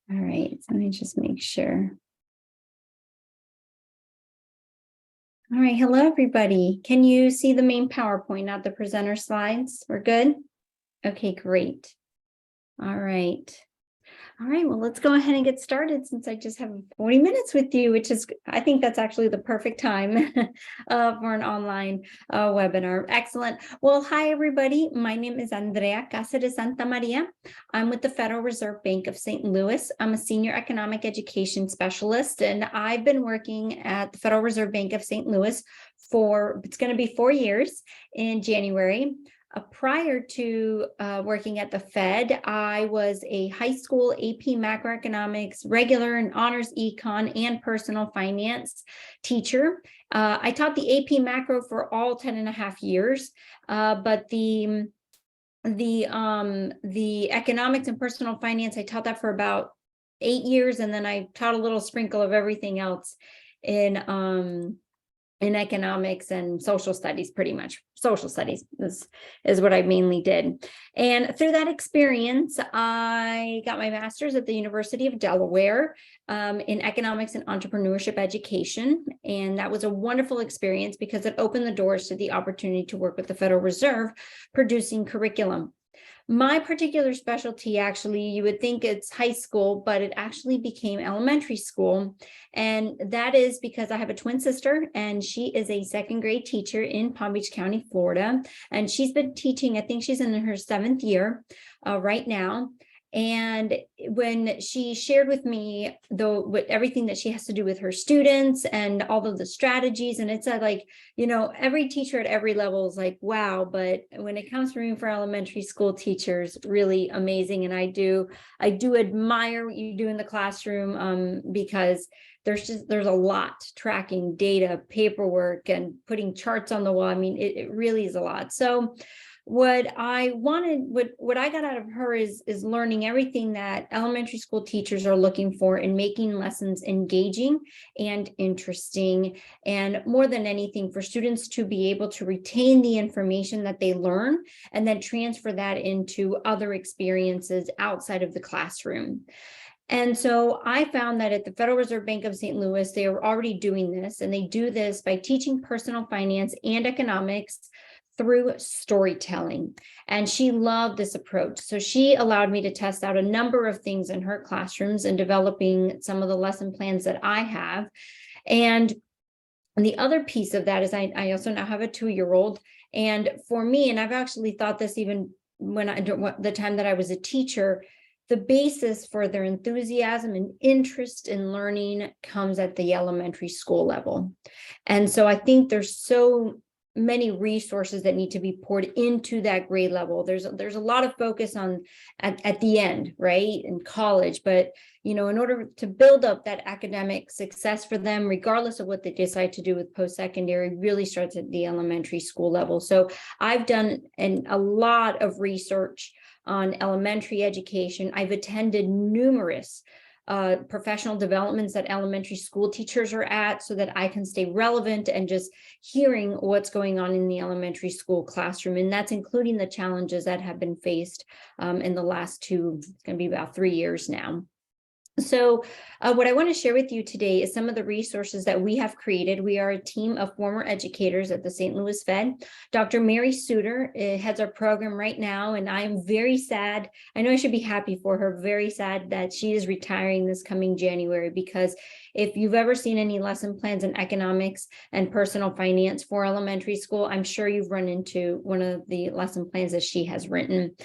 All right, so let me just make sure. All right, hello, everybody. Can you see the main PowerPoint, not the presenter slides? We're good? Okay, great. All right. All right, well, let's go ahead and get started since I just have 40 minutes with you, which is, I think that's actually the perfect time for an online webinar. Excellent. Well, hi, everybody. My name is Andrea Cáceres Santa Maria. I'm with the Federal Reserve Bank of St. Louis. I'm a senior economic education specialist, and I've been working at the Federal Reserve Bank of St. Louis for, it's going to be 4 years in January. Prior to working at the Fed, I was a high school AP macroeconomics, regular and honors econ, and personal finance teacher. I taught the AP macro for all 10 and a half years, but the economics and personal finance, I taught that for about 8 years, and then I taught a little sprinkle of everything else in economics and social studies. Pretty much social studies is what I mainly did. And through that experience, I got my master's at the University of Delaware in economics and entrepreneurship education. And that was a wonderful experience because it opened the doors to the opportunity to work with the Federal Reserve producing curriculum. My particular specialty, actually, you would think it's high school, but it actually became elementary school. And that is because I have a twin sister, and she is a second grade teacher in Palm Beach County, Florida. And she's been teaching, I think she's in her 7th year right now. And when she shared with me everything that she has to do with her students and all of the strategies, and it's like, you know, every teacher at every level is like, wow, but when it comes to room for elementary school teachers, really amazing. And I do admire what you do in the classroom because there's a lot: tracking data, paperwork, and putting charts on the wall. I mean, it really is a lot. So what I got out of her is learning everything that elementary school teachers are looking for in making lessons engaging and interesting, and more than anything, for students to be able to retain the information that they learn and then transfer that into other experiences outside of the classroom. And so I found that at the Federal Reserve Bank of St. Louis, they are already doing this, and they do this by teaching personal finance and economics through storytelling. And she loved this approach. So she allowed me to test out a number of things in her classrooms and developing some of the lesson plans that I have. And the other piece of that is I also now have a 2-year-old. And for me, and I've actually thought this even when the time that I was a teacher, the basis for their enthusiasm and interest in learning comes at the elementary school level. And so I think there's so many resources that need to be poured into that grade level. There's a lot of focus on at the end, right, in college, but you know, in order to build up that academic success for them, regardless of what they decide to do with post-secondary, really starts at the elementary school level. So I've done a lot of research on elementary education. I've attended numerous professional developments that elementary school teachers are at so that I can stay relevant and just hearing what's going on in the elementary school classroom. And that's including the challenges that have been faced in the last it's going to be about 3 years now. So what I want to share with you today is some of the resources that we have created. We are a team of former educators at the St. Louis Fed. Dr. Mary Suter heads our program right now, and I am very sad. I know I should be happy for her, very sad that she is retiring this coming January, because if you've ever seen any lesson plans in economics and personal finance for elementary school, I'm sure you've run into one of the lesson plans that she has written.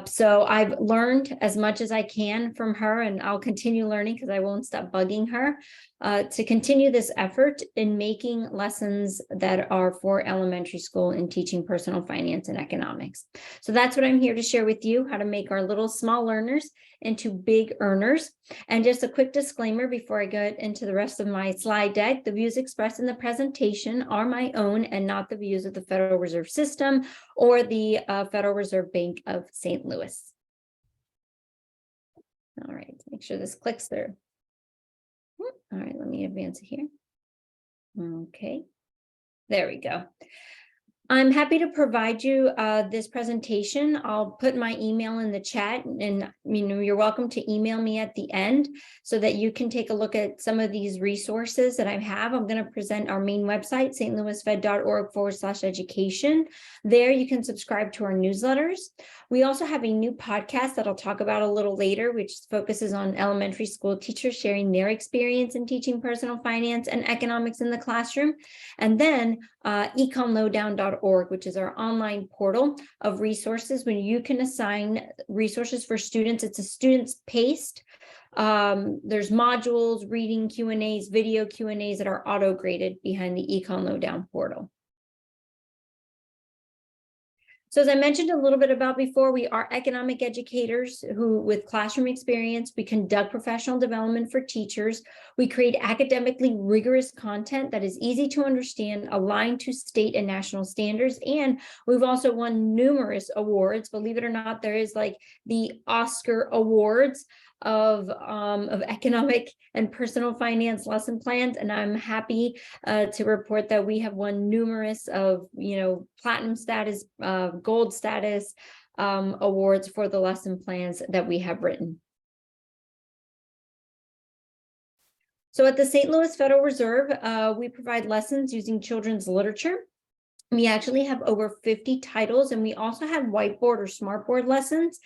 So I've learned as much as I can from her, and I'll continue learning because I won't stop bugging her to continue this effort in making lessons that are for elementary school in teaching personal finance and economics. So that's what I'm here to share with you: how to make our little small learners into big earners. And just a quick disclaimer before I get into the rest of my slide deck: the views expressed in the presentation are my own and not the views of the Federal Reserve System or the Federal Reserve Bank of St. Louis. All right, make sure this clicks through. All right, let me advance it here. Okay, there we go. I'm happy to provide you this presentation. I'll put my email in the chat, and you're welcome to email me at the end so that you can take a look at some of these resources that I have. I'm going to present our main website, stlouisfed.org/education. There you can subscribe to our newsletters. We also have a new podcast that I'll talk about a little later, which focuses on elementary school teachers sharing their experience in teaching personal finance and economics in the classroom. And then econlowdown.org, which is our online portal of resources when you can assign resources for students. It's a students paced. There's modules, reading Q&As, video Q&As that are auto-graded behind the Econ Lowdown portal. So as I mentioned a little bit about before, we are economic educators who, with classroom experience, we conduct professional development for teachers. We create academically rigorous content that is easy to understand, aligned to state and national standards. And we've also won numerous awards. Believe it or not, there is like the Oscar Awards of economic and personal finance lesson plans, and I'm happy to report that we have won numerous of platinum status, gold status awards for the lesson plans that we have written. So at the St. Louis Federal Reserve, we provide lessons using children's literature. We actually have over 50 titles, and we also have whiteboard or smartboard lessons.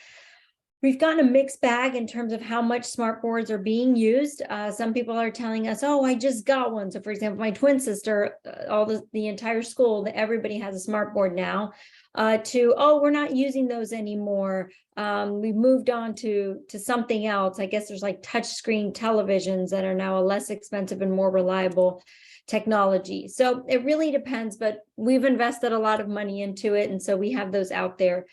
We've gotten a mixed bag in terms of how much smartboards are being used. Some people are telling us, oh, I just got one. So for example, my twin sister, the entire school, everybody has a smartboard now, oh, we're not using those anymore. We've moved on to something else. I guess there's like touchscreen televisions that are now a less expensive and more reliable technology. So it really depends, but we've invested a lot of money into it. And so we have those out there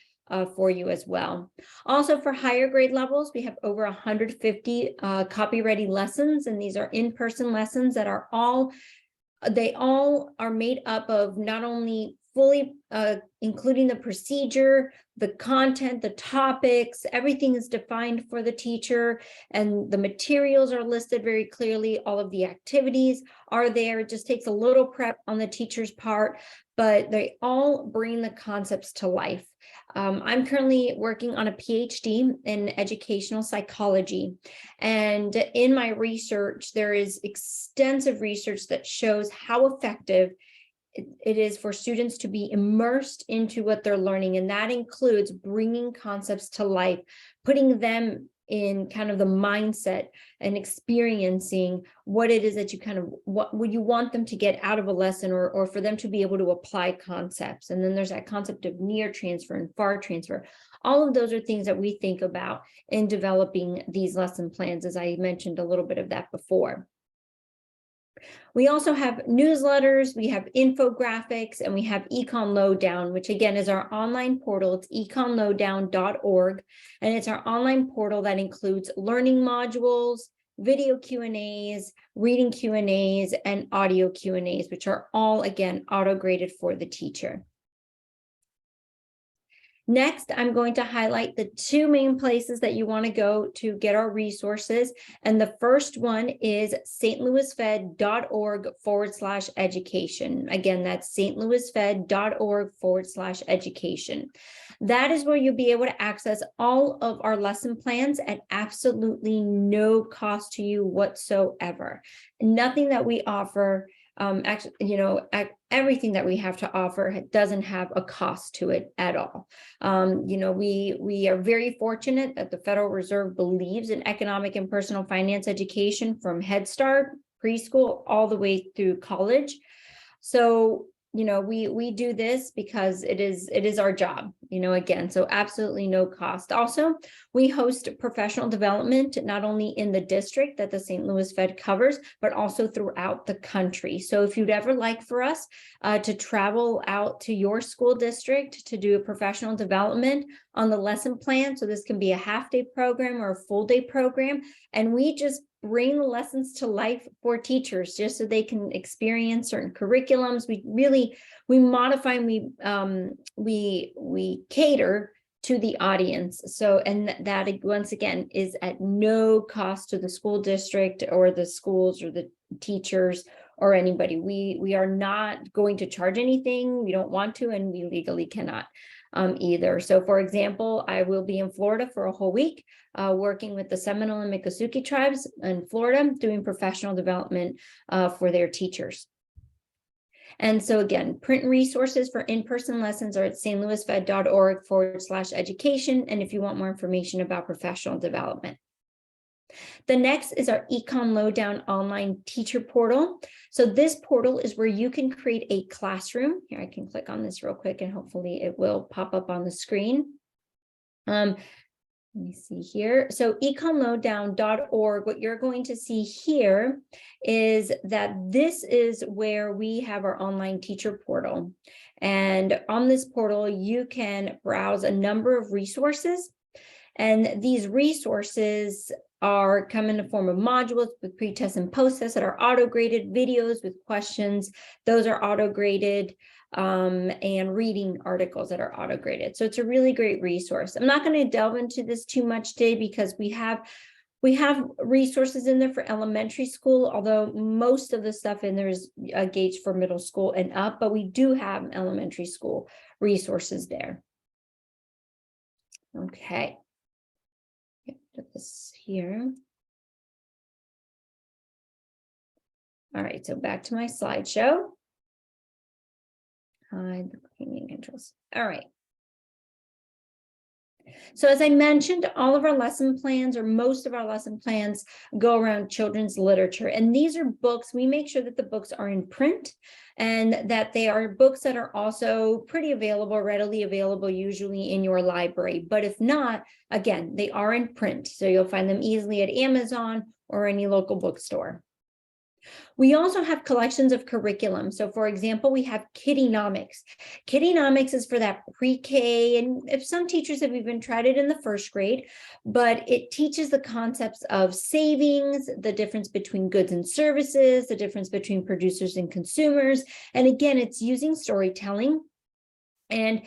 for you as well. Also for higher grade levels, we have over 150 copy-ready lessons, and these are in-person lessons that are all made up of not only fully including the procedure, the content, the topics, everything is defined for the teacher, and the materials are listed very clearly. All of the activities are there. It just takes a little prep on the teacher's part, but they all bring the concepts to life. I'm currently working on a PhD in educational psychology. And in my research, there is extensive research that shows how effective it is for students to be immersed into what they're learning. And that includes bringing concepts to life, putting them in kind of the mindset and experiencing what it is that what would you want them to get out of a lesson, or for them to be able to apply concepts. And then there's that concept of near transfer and far transfer. All of those are things that we think about in developing these lesson plans, as I mentioned a little bit of that before. We also have newsletters, we have infographics, and we have Econ Lowdown, which again is our online portal. It's econlowdown.org, and it's our online portal that includes learning modules, video Q&As, reading Q&As, and audio Q&As, which are all, again, auto-graded for the teacher. Next, I'm going to highlight the two main places that you want to go to get our resources. And the first one is stlouisfed.org/education. Again, that's stlouisfed.org/education. That is where you'll be able to access all of our lesson plans at absolutely no cost to you whatsoever. Nothing that we offer, everything that we have to offer doesn't have a cost to it at all. We are very fortunate that the Federal Reserve believes in economic and personal finance education from Head Start, preschool, all the way through college. So, we do this because it is our job, again, so absolutely no cost. Also, we host professional development, not only in the district that the St. Louis Fed covers, but also throughout the country. So if you'd ever like for us to travel out to your school district to do a professional development on the lesson plan, so this can be a half-day program or a full-day program, and we just bring the lessons to life for teachers just so they can experience certain curriculums. We modify and we cater to the audience. So, and that once again is at no cost to the school district or the schools or the teachers or anybody. We are not going to charge anything. We don't want to, and we legally cannot either. So for example, I will be in Florida for a whole week, working with the Seminole and Miccosukee tribes in Florida, doing professional development for their teachers. And so again, print resources for in-person lessons are at stlouisfed.org/education. And if you want more information about professional development. The next is our Econ Lowdown online teacher portal. So this portal is where you can create a classroom. Here, I can click on this real quick and hopefully it will pop up on the screen. Let me see here. So econlowdown.org, what you're going to see here is that this is where we have our online teacher portal. And on this portal, you can browse a number of resources. And these resources come in the form of modules with pre-test and post-test that are auto-graded, videos with questions, those are auto-graded, and reading articles that are auto-graded. So it's a really great resource. I'm not going to delve into this too much today because we have resources in there for elementary school, although most of the stuff in there is gauged for middle school and up, but we do have elementary school resources there. Okay. Put this here. All right, so back to my slideshow. Hide the cleaning controls. All right. So as I mentioned, all of our lesson plans, or most of our lesson plans, go around children's literature. And these are books, we make sure that the books are in print and that they are books that are also pretty available, readily available, usually in your library. But if not, again, they are in print. So you'll find them easily at Amazon or any local bookstore. We also have collections of curriculum. So for example, we have Kiddynomics. Kiddynomics is for that pre-K, and if some teachers have even tried it in the first grade, but it teaches the concepts of savings, the difference between goods and services, the difference between producers and consumers. And again, it's using storytelling and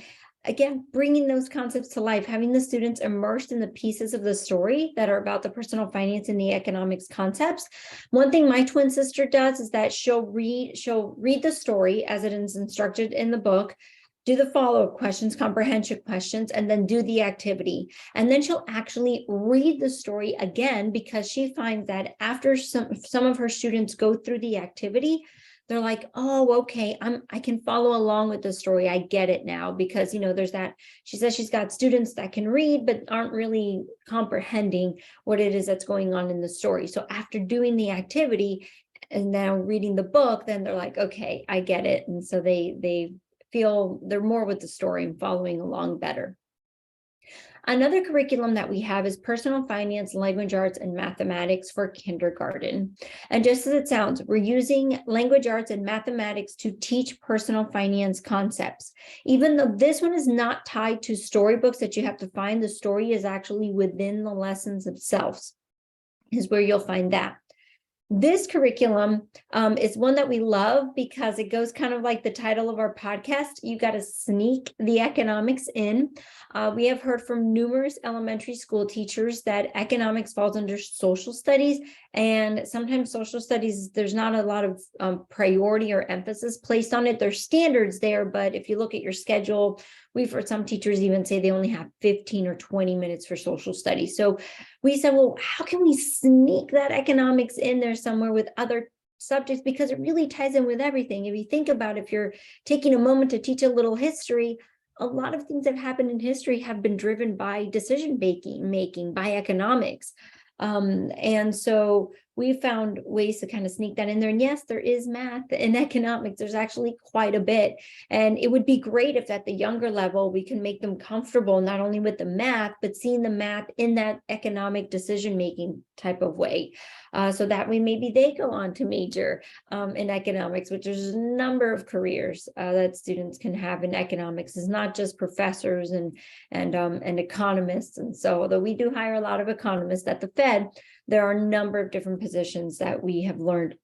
again, bringing those concepts to life, having the students immersed in the pieces of the story that are about the personal finance and the economics concepts. One thing my twin sister does is that she'll read the story as it is instructed in the book, do the follow-up questions, comprehension questions, and then do the activity. And then she'll actually read the story again because she finds that after some of her students go through the activity, they're like, oh, okay, I can follow along with the story. I get it now because, there's that, she says she's got students that can read, but aren't really comprehending what it is that's going on in the story. So after doing the activity and now reading the book, then they're like, okay, I get it. And so they feel they're more with the story and following along better. Another curriculum that we have is personal finance, language arts, and mathematics for kindergarten. And just as it sounds, we're using language arts and mathematics to teach personal finance concepts. Even though this one is not tied to storybooks that you have to find, the story is actually within the lessons themselves, is where you'll find that. This curriculum is one that we love because it goes kind of like the title of our podcast. You got to sneak the economics in. We have heard from numerous elementary school teachers that economics falls under social studies, and sometimes social studies, there's not a lot of priority or emphasis placed on it. There's standards there, but if you look at your schedule, we've heard some teachers even say they only have 15 or 20 minutes for social studies. So we said, well, how can we sneak that economics in there somewhere with other subjects? Because it really ties in with everything. If you think about, if you're taking a moment to teach a little history, a lot of things that happen in history have been driven by decision making by economics. And so we found ways to kind of sneak that in there. And yes, there is math and economics. There's actually quite a bit. And it would be great if at the younger level, we can make them comfortable, not only with the math, but seeing the math in that economic decision-making type of way. So that way, maybe they go on to major in economics, which there's a number of careers that students can have in economics. It's not just professors and economists. And so, although we do hire a lot of economists at the Fed, there are a number of different positions that we have learned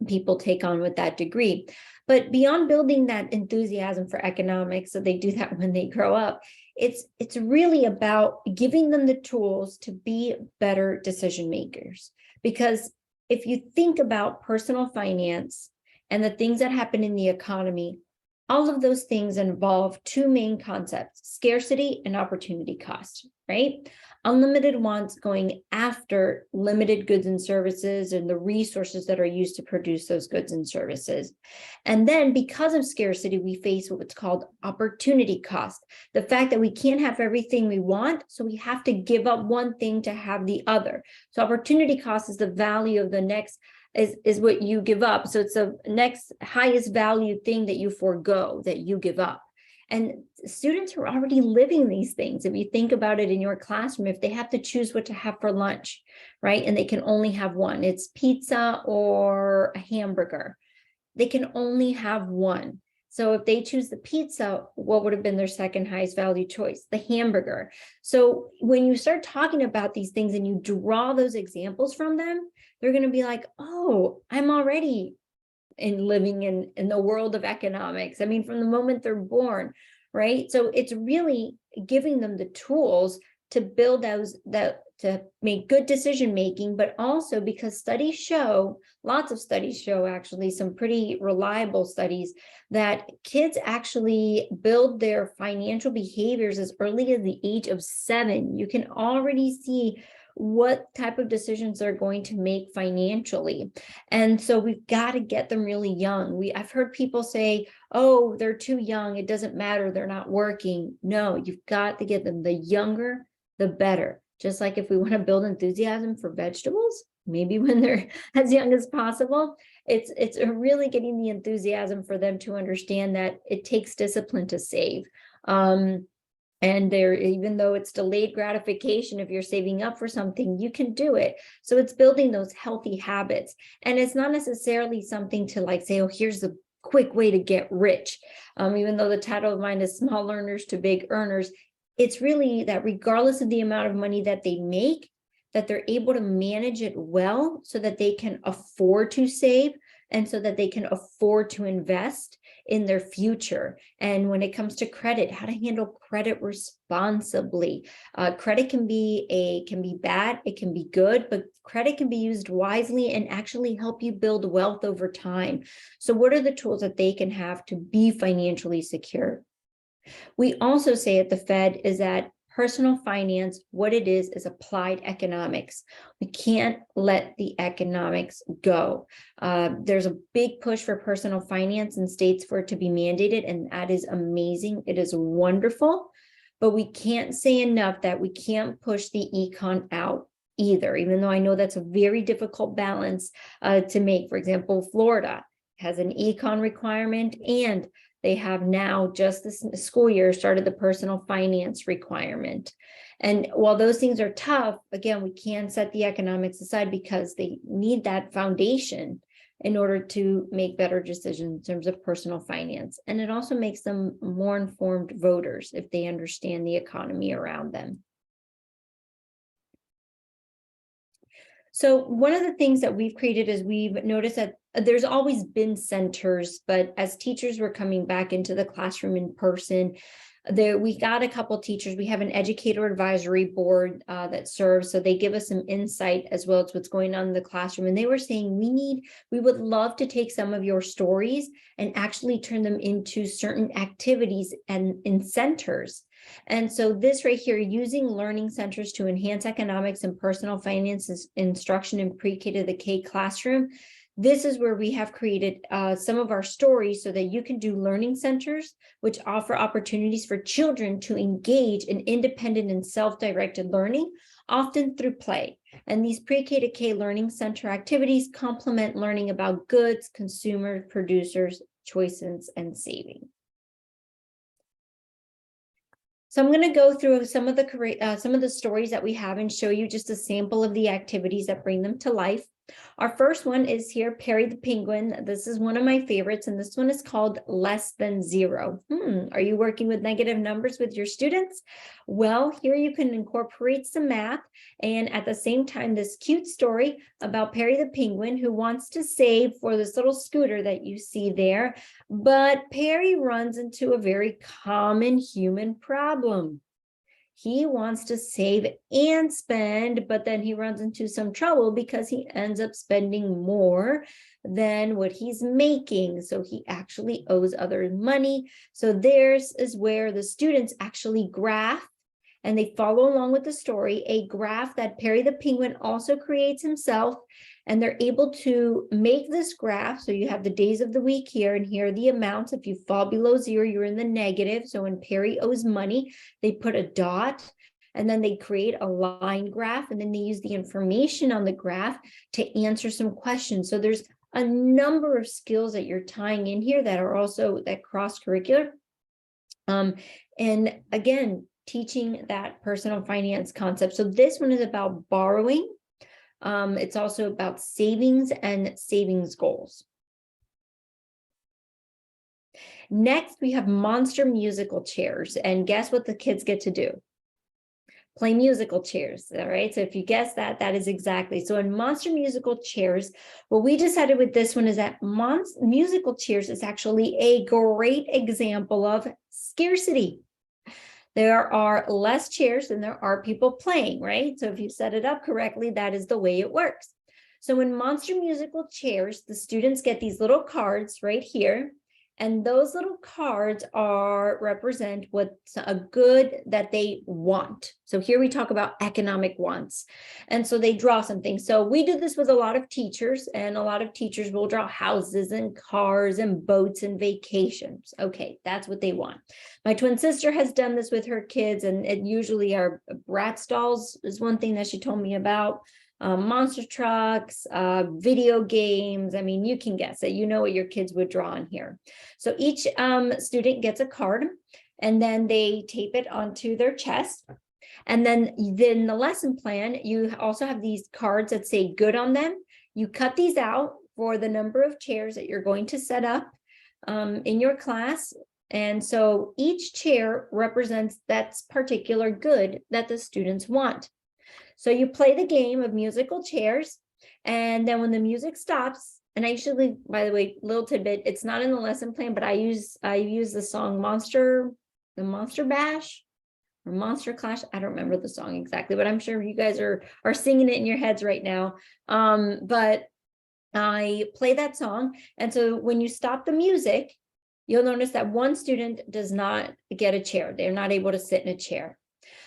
people take on with that degree. But beyond building that enthusiasm for economics, so they do that when they grow up, it's really about giving them the tools to be better decision makers. Because if you think about personal finance and the things that happen in the economy, all of those things involve two main concepts: scarcity and opportunity cost, right? Unlimited wants going after limited goods and services and the resources that are used to produce those goods and services. And then because of scarcity, we face what's called opportunity cost. The fact that we can't have everything we want, so we have to give up one thing to have the other. So opportunity cost is the value of the next is what you give up. So it's the next highest value thing that you forego, that you give up. And students are already living these things. If you think about it in your classroom, if they have to choose what to have for lunch, right? And they can only have one, it's pizza or a hamburger. They can only have one. So if they choose the pizza, what would have been their second highest value choice? The hamburger. So when you start talking about these things and you draw those examples from them, they're going to be like, oh, I'm already living in the world of economics. I mean, from the moment they're born, right? So it's really giving them the tools to build those, that to make good decision making, but also because studies show, lots of studies show, actually some pretty reliable studies, that kids actually build their financial behaviors as early as the age of 7. You can already see what type of decisions they're going to make financially. And so we've got to get them really young. I've heard people say, oh, they're too young, it doesn't matter, they're not working. No, you've got to get them, the younger, the better. Just like if we want to build enthusiasm for vegetables, maybe when they're as young as possible, it's really getting the enthusiasm for them to understand that it takes discipline to save. And there, even though it's delayed gratification, if you're saving up for something, you can do it. So it's building those healthy habits. And it's not necessarily something to like say, oh, here's the quick way to get rich. Even though the title of mine is Small Learners to Big Earners, it's really that regardless of the amount of money that they make, that they're able to manage it well so that they can afford to save and so that they can afford to invest in their future. And when it comes to credit, how to handle credit responsibly. Credit can be bad, it can be good, but credit can be used wisely and actually help you build wealth over time. So what are the tools that they can have to be financially secure? We also say at the Fed is that personal finance, what it is applied economics. We can't let the economics go. There's a big push for personal finance in states for it to be mandated, and that is amazing. It is wonderful, but we can't say enough that we can't push the econ out either, even though I know that's a very difficult balance to make. For example, Florida has an econ requirement, and they have now just this school year started the personal finance requirement. And while those things are tough, again, we can set the economics aside because they need that foundation in order to make better decisions in terms of personal finance. And it also makes them more informed voters if they understand the economy around them. So one of the things that we've created is we've noticed that there's always been centers, but as teachers were coming back into the classroom in person, we got a couple teachers. We have an educator advisory board that serves, so they give us some insight as well as what's going on in the classroom. And they were saying we would love to take some of your stories and actually turn them into certain activities and in centers. And so this right here, using learning centers to enhance economics and personal finance instruction in pre-K to the K classroom. This is where we have created some of our stories so that you can do learning centers, which offer opportunities for children to engage in independent and self-directed learning, often through play. And these pre-K to K learning center activities complement learning about goods, consumers, producers, choices, and saving. So I'm going to go through some of the stories that we have and show you just a sample of the activities that bring them to life. Our first one is here, Perry the Penguin. This is one of my favorites, and this one is called Less Than Zero. Are you working with negative numbers with your students? Well, here you can incorporate some math, and at the same time, this cute story about Perry the Penguin who wants to save for this little scooter that you see there, but Perry runs into a very common human problem. He wants to save and spend, but then he runs into some trouble because he ends up spending more than what he's making. So he actually owes others money. So theirs is where the students actually graph and they follow along with the story, a graph that Perry the Penguin also creates himself. And they're able to make this graph. So you have the days of the week here, and here are the amounts. If you fall below 0, you're in the negative. So when Perry owes money, they put a dot, and then they create a line graph, and then they use the information on the graph to answer some questions. So there's a number of skills that you're tying in here that are also that cross-curricular. And again, teaching that personal finance concept. So this one is about borrowing. It's also about savings and savings goals. Next, we have monster musical chairs. And guess what the kids get to do? Play musical chairs, all right? So if you guess that, that is exactly. So in monster musical chairs, what we decided with this one is that musical chairs is actually a great example of scarcity. There are less chairs than there are people playing, right? So if you set it up correctly, that is the way it works. So in monster musical chairs, the students get these little cards right here. And those little cards represent what's a good that they want. So here we talk about economic wants. And so they draw something. So we do this with a lot of teachers, and a lot of teachers will draw houses and cars and boats and vacations. Okay, that's what they want. My twin sister has done this with her kids, and it usually are Bratz dolls is one thing that she told me about. Monster trucks, video games. I mean, you can guess it. You know what your kids would draw on here. So each student gets a card, and then they tape it onto their chest. And then the lesson plan, you also have these cards that say good on them. You cut these out for the number of chairs that you're going to set up in your class. And so each chair represents that particular good that the students want. So you play the game of musical chairs, and then when the music stops, and I usually, by the way, little tidbit, it's not in the lesson plan, but I use the song the Monster Bash or Monster Clash. I don't remember the song exactly, but I'm sure you guys are singing it in your heads right now. But I play that song, and so when you stop the music, you'll notice that one student does not get a chair. They're not able to sit in a chair.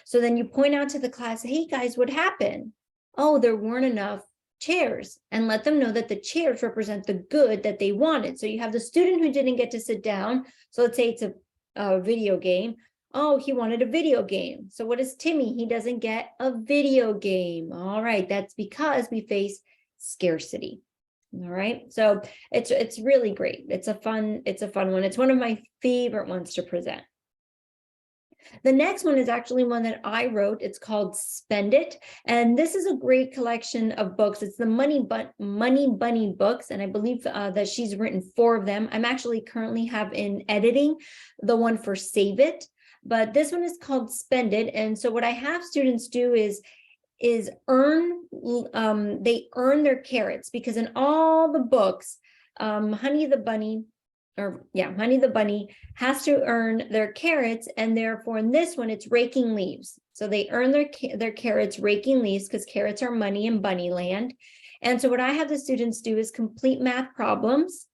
So then you point out to the class, hey guys, what happened? Oh, there weren't enough chairs, and let them know that the chairs represent the good that they wanted. So you have the student who didn't get to sit down. So let's say it's a video game. Oh, he wanted a video game. So what is Timmy? He doesn't get a video game. All right, that's because we face scarcity. All right, so it's really great. It's a fun one. It's one of my favorite ones to present. The next one is actually one that I wrote. It's called Spend It. And this is a great collection of books. It's the Money Bunny books. And I believe that she's written 4 of them. I'm actually currently have in editing the one for Save It. But this one is called Spend It. And so what I have students do is they earn their carrots, because in all the books, Honey the Bunny has to earn their carrots, and therefore in this one it's raking leaves. So they earn their carrots raking leaves, because carrots are money in bunny land. And so what I have the students do is complete math problems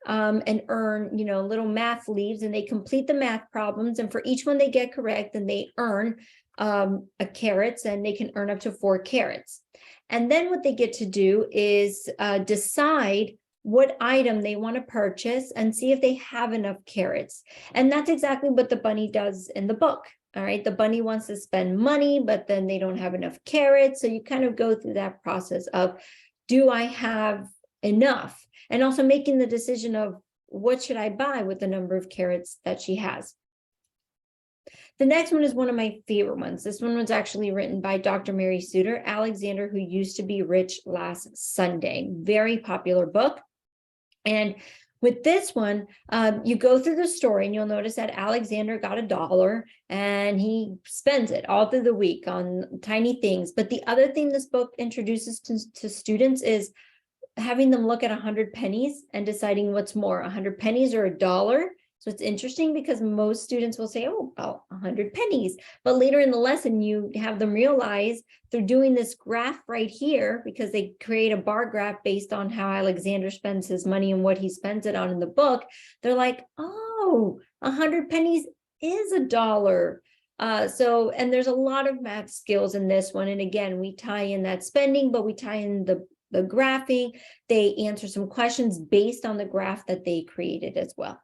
and earn little math leaves, and they complete the math problems, and for each one they get correct, then they earn a carrots, and they can earn up to 4 carrots. And then what they get to do is decide what item they want to purchase and see if they have enough carrots. And that's exactly what the bunny does in the book. All right, the bunny wants to spend money, but then they don't have enough carrots. So you kind of go through that process of, do I have enough? And also making the decision of, what should I buy with the number of carrots that she has? The next one is one of my favorite ones. This one was actually written by Dr. Mary Suter, Alexander Who Used to Be Rich Last Sunday. Very popular book. And with this one, you go through the story, and you'll notice that Alexander got $1 and he spends it all through the week on tiny things. But the other thing this book introduces to students is having them look at 100 pennies and deciding what's more, 100 pennies or $1. So it's interesting because most students will say, oh, about 100 pennies. But later in the lesson, you have them realize they're doing this graph right here because they create a bar graph based on how Alexander spends his money and what he spends it on in the book. They're like, oh, 100 pennies is $1. And there's a lot of math skills in this one. And again, we tie in that spending, but we tie in the graphing. They answer some questions based on the graph that they created as well.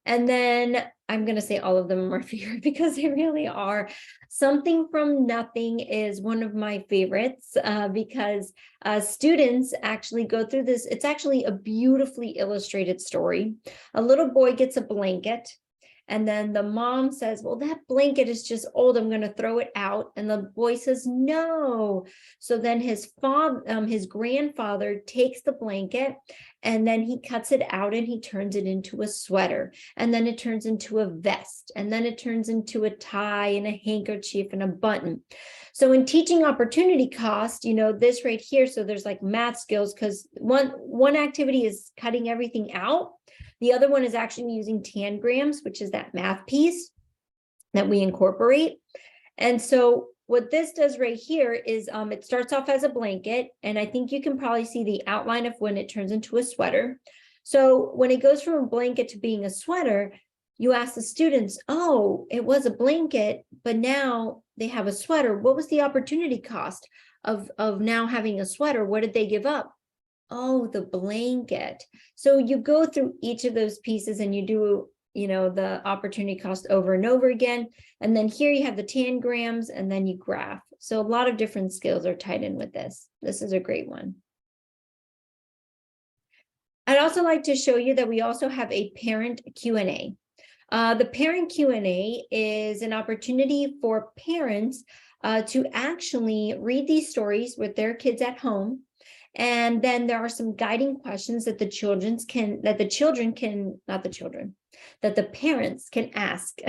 And then I'm going to say all of them are my favorite because they really are. Something from Nothing is one of my favorites because students actually go through this. It's actually a beautifully illustrated story. A little boy gets a blanket. And then the mom says, well, that blanket is just old. I'm going to throw it out. And the boy says, no. So then his grandfather takes the blanket and then he cuts it out and he turns it into a sweater. And then it turns into a vest. And then it turns into a tie and a handkerchief and a button. So in teaching opportunity cost, this right here, so there's like math skills because one activity is cutting everything out. The other one is actually using tangrams, which is that math piece that we incorporate. And so what this does right here is it starts off as a blanket, and I think you can probably see the outline of when it turns into a sweater. So when it goes from a blanket to being a sweater, you ask the students, oh, it was a blanket, but now they have a sweater. What was the opportunity cost of now having a sweater? What did they give up? Oh, the blanket. So you go through each of those pieces and you do, the opportunity cost over and over again. And then here you have the tangrams and then you graph. So a lot of different skills are tied in with this. This is a great one. I'd also like to show you that we also have a parent Q&A. The parent Q&A is an opportunity for parents to actually read these stories with their kids at home. And then there are some guiding questions that the parents can ask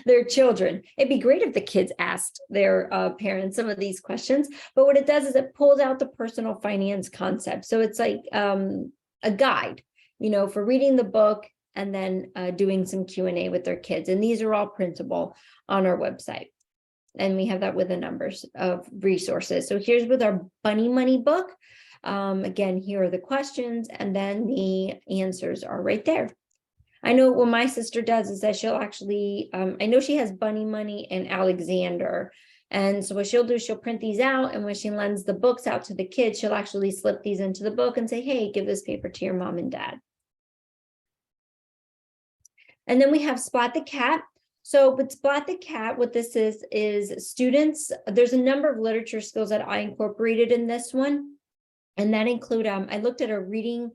their children. It'd be great if the kids asked their parents some of these questions, but what it does is it pulls out the personal finance concept. So it's like a guide, for reading the book and then doing some Q&A with their kids. And these are all printable on our website. And we have that with the numbers of resources. So here's with our Bunny Money book. Again, here are the questions and then the answers are right there. I know what my sister does is that she'll actually, I know she has Bunny Money and Alexander. And so what she'll do, she'll print these out. And when she lends the books out to the kids, she'll actually slip these into the book and say, hey, give this paper to your mom and dad. And then we have Splat the Cat. So with Splat the Cat, what this is students, there's a number of literature skills that I incorporated in this one. And that include, I looked at a reading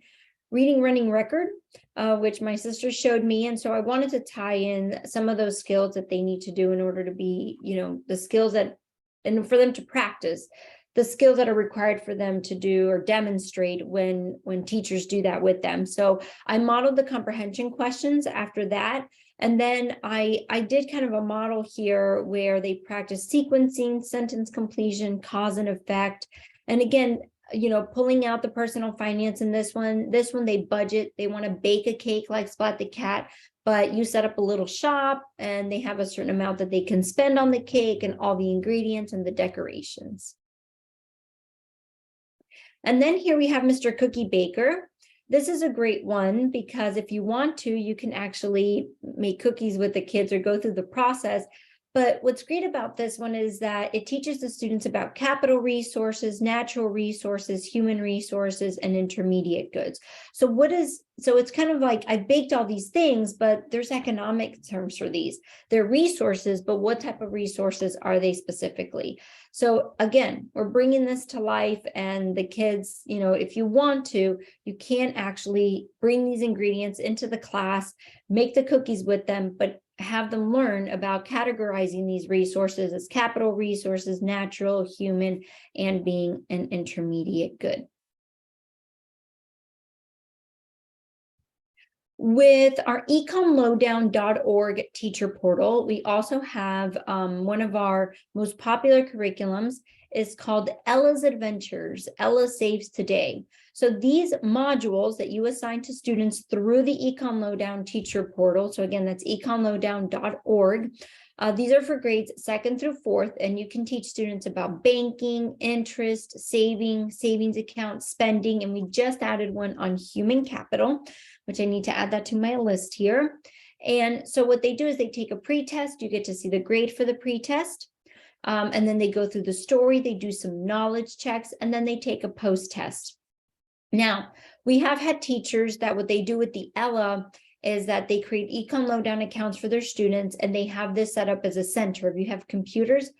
running record, which my sister showed me. And so I wanted to tie in some of those skills that they need to do in order to be, the skills and for them to practice the skills that are required for them to do or demonstrate when teachers do that with them. So I modeled the comprehension questions after that. And then I did kind of a model here where they practice sequencing, sentence completion, cause and effect. And again, pulling out the personal finance in this one they budget, they want to bake a cake like Splat the Cat, but you set up a little shop and they have a certain amount that they can spend on the cake and all the ingredients and the decorations. And then here we have Mr. Cookie Baker. This is a great one because if you want to, you can actually make cookies with the kids or go through the process. But what's great about this one is that it teaches the students about capital resources, natural resources, human resources, and intermediate goods. So it's kind of like I baked all these things, but there's economic terms for these. They're resources, but what type of resources are they specifically? So again, we're bringing this to life, and the kids, if you want to, you can actually bring these ingredients into the class, make the cookies with them, but have them learn about categorizing these resources as capital resources, natural, human, and being an intermediate good. With our ecomlowdown.org teacher portal, we also have one of our most popular curriculums is called Ella's Adventures, Ella Saves Today. So these modules that you assign to students through the Econ Lowdown teacher portal, so again, that's econlowdown.org. These are for grades 2nd through 4th, and you can teach students about banking, interest, savings accounts, spending, and we just added one on human capital, which I need to add that to my list here. And so what they do is they take a pre-test. You get to see the grade for the pre-test. And then they go through the story, they do some knowledge checks, and then they take a post-test. Now, we have had teachers that what they do with the Ella is that they create Econ Lowdown accounts for their students, and they have this set up as a center. If you have computers,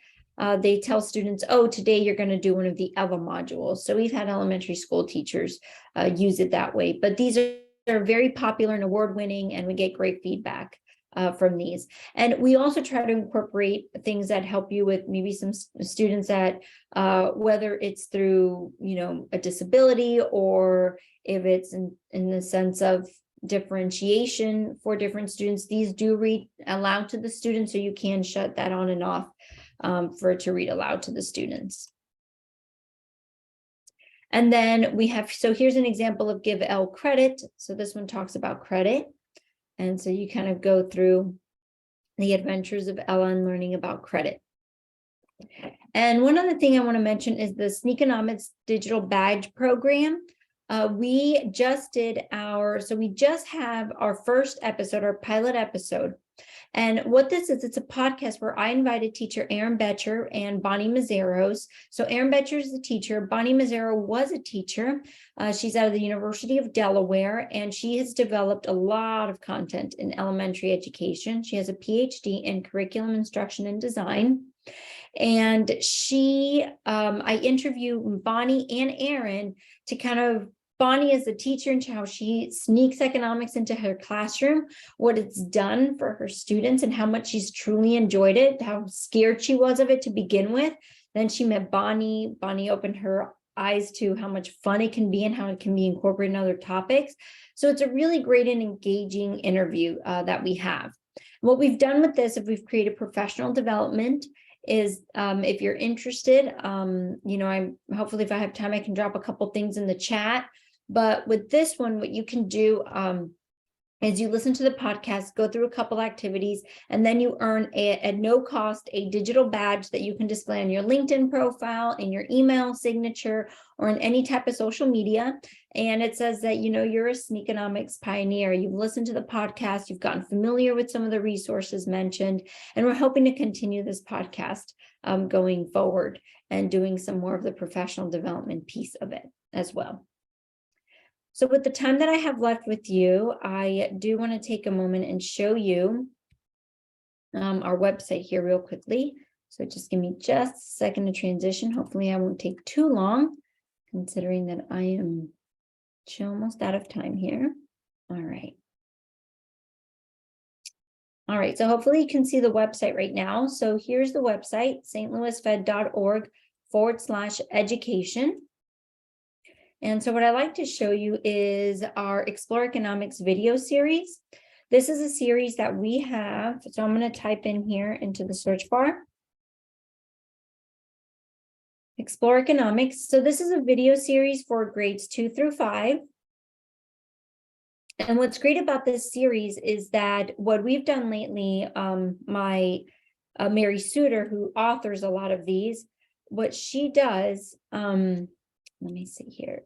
they tell students, oh, today you're going to do one of the Ella modules. So we've had elementary school teachers use it that way, but these are very popular and award-winning, and we get great feedback from these. And we also try to incorporate things that help you with maybe some students that whether it's through, a disability, or if it's in the sense of differentiation for different students, these do read aloud to the students, so you can shut that on and off for it to read aloud to the students. And then we have, so here's an example of Give L Credit. So this one talks about credit. And so you kind of go through the adventures of Ella and learning about credit. And one other thing I want to mention is the Sneakonomics Digital Badge Program. We just have our first episode, our pilot episode. And what this is, it's a podcast where I invited teacher Erin Betcher and Bonnie Mazzaros. So Erin Betcher is the teacher. Bonnie Mazzaro was a teacher. She's out of the University of Delaware, and she has developed a lot of content in elementary education. She has a PhD in curriculum instruction and design. And I interview Bonnie and Erin to kind of, Bonnie is a teacher and how she sneaks economics into her classroom, what it's done for her students and how much she's truly enjoyed it, how scared she was of it to begin with. Then she met Bonnie. Bonnie opened her eyes to how much fun it can be and how it can be incorporated in other topics. So it's a really great and engaging interview that we have. What we've done with this, if we've created professional development, is if you're interested, I'm hopefully, if I have time, I can drop a couple things in the chat. But with this one, what you can do is you listen to the podcast, go through a couple activities, and then you earn at no cost a digital badge that you can display on your LinkedIn profile, in your email signature, or in any type of social media. And it says that, you're a Sneakonomics pioneer. You've listened to the podcast, you've gotten familiar with some of the resources mentioned, and we're hoping to continue this podcast going forward and doing some more of the professional development piece of it as well. So with the time that I have left with you, I do want to take a moment and show you our website here real quickly. So just give me just a second to transition. Hopefully I won't take too long, considering that I am almost out of time here. All right. All right, so hopefully you can see the website right now. So here's the website, stlouisfed.org/education. And so what I like to show you is our Explore Economics video series. This is a series that we have. So I'm going to type in here into the search bar, Explore Economics. So this is a video series for grades 2 through 5. And what's great about this series is that what we've done lately, Mary Suter, who authors a lot of these, what she does, let me see here.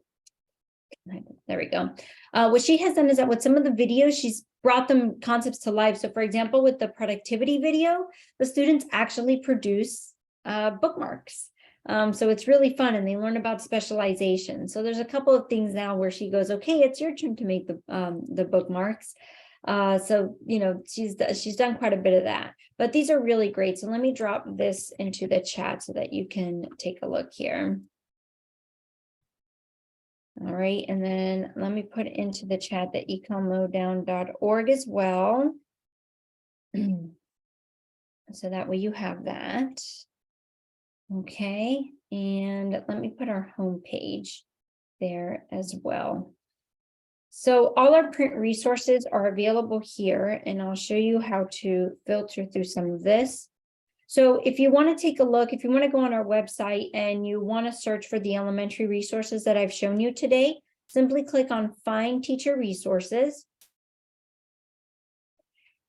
There we go. What she has done is that with some of the videos, she's brought them concepts to life. So for example, with the productivity video, the students actually produce bookmarks. So it's really fun, and they learn about specialization. So there's a couple of things now where she goes, okay, it's your turn to make the bookmarks. So, she's done quite a bit of that, but these are really great. So let me drop this into the chat so that you can take a look here. All right, and then let me put into the chat the econlowdown.org as well. So that way you have that. Okay, and let me put our homepage there as well. So all our print resources are available here, and I'll show you how to filter through some of this. So if you want to take a look, if you want to go on our website and you want to search for the elementary resources that I've shown you today, simply click on Find Teacher Resources.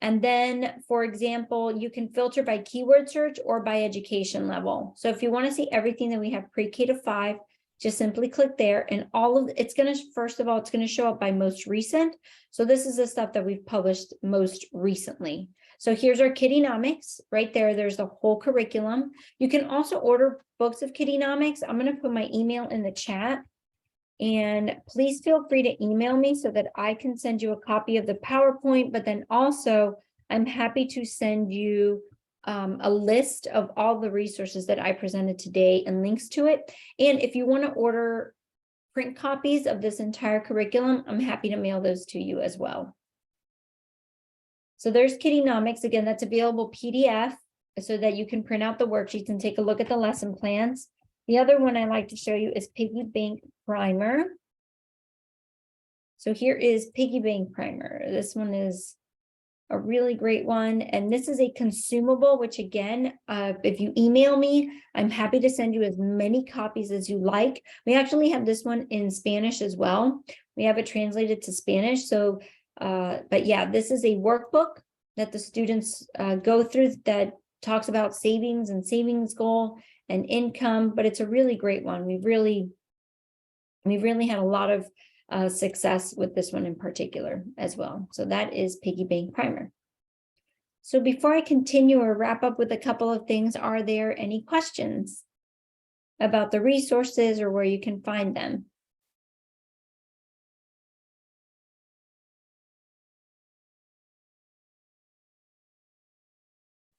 And then, for example, you can filter by keyword search or by education level. So if you want to see everything that we have pre-K to 5, just simply click there, and all of it's going to, first of all, it's going to show up by most recent. So this is the stuff that we've published most recently. So here's our Kiddonomics right there. There's the whole curriculum. You can also order books of Kiddonomics. I'm going to put my email in the chat, and please feel free to email me so that I can send you a copy of the PowerPoint, but then also I'm happy to send you a list of all the resources that I presented today and links to it. And if you want to order print copies of this entire curriculum, I'm happy to mail those to you as well. So there's Kiddonomics. Again, that's available PDF so that you can print out the worksheets and take a look at the lesson plans. The other one I like to show you is Piggy Bank Primer. So here is Piggy Bank Primer. This one is a really great one. And this is a consumable, which again, if you email me, I'm happy to send you as many copies as you like. We actually have this one in Spanish as well. We have it translated to Spanish. So, but yeah, this is a workbook that the students go through that talks about savings and savings goal and income, but it's a really great one. We've really had a lot of success with this one in particular as well. So that is Piggy Bank Primer. So before I continue or wrap up with a couple of things, are there any questions about the resources or where you can find them?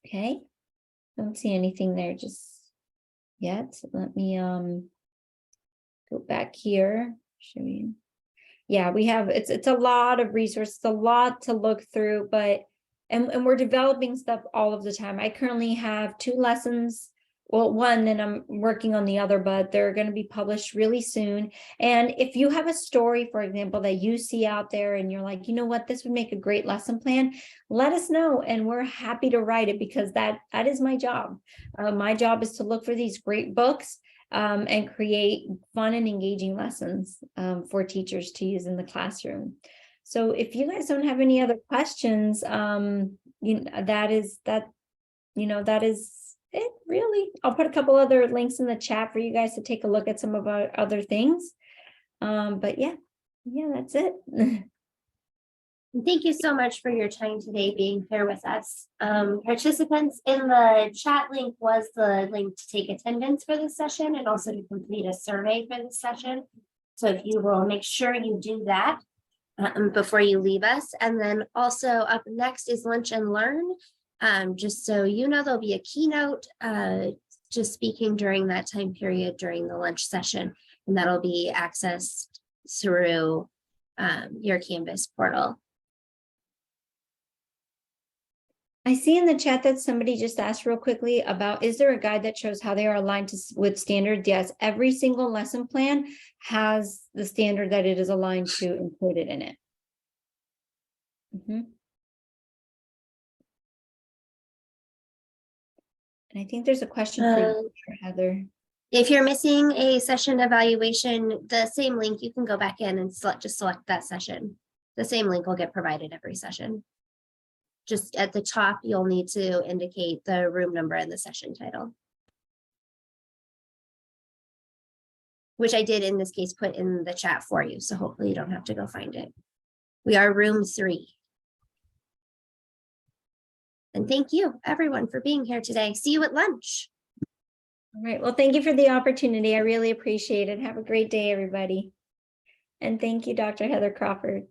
Okay, don't see anything there just yet. Let me go back here. Show you. Yeah, we have, it's a lot of resources, a lot to look through, but and we're developing stuff all of the time. I currently have 2 lessons, well, one, and I'm working on the other, but they're going to be published really soon. And if you have a story, for example, that you see out there and you're like, you know what, this would make a great lesson plan, let us know, and we're happy to write it, because that is my job. My job is to look for these great books and create fun and engaging lessons for teachers to use in the classroom. So if you guys don't have any other questions, that is it really. I'll put a couple other links in the chat for you guys to take a look at some of our other things. But yeah, that's it. Thank you so much for your time today being here with us. Participants, in the chat link was the link to take attendance for this session and also to complete a survey for this session. So if you will make sure you do that before you leave us. And then also up next is Lunch and Learn. Just so you know, there'll be a keynote just speaking during that time period during the lunch session, and that'll be accessed through your Canvas portal. I see in the chat that somebody just asked real quickly about, is there a guide that shows how they are aligned with standards? Yes, every single lesson plan has the standard that it is aligned to included in it. And I think there's a question for you, Heather. If you're missing a session evaluation, the same link, you can go back in and select that session. The same link will get provided every session. Just at the top, you'll need to indicate the room number and the session title, which I did in this case put in the chat for you. So hopefully you don't have to go find it. We are room 3. And thank you everyone for being here today. See you at lunch. All right. Well, thank you for the opportunity. I really appreciate it. Have a great day, everybody. And thank you, Dr. Heather Crawford.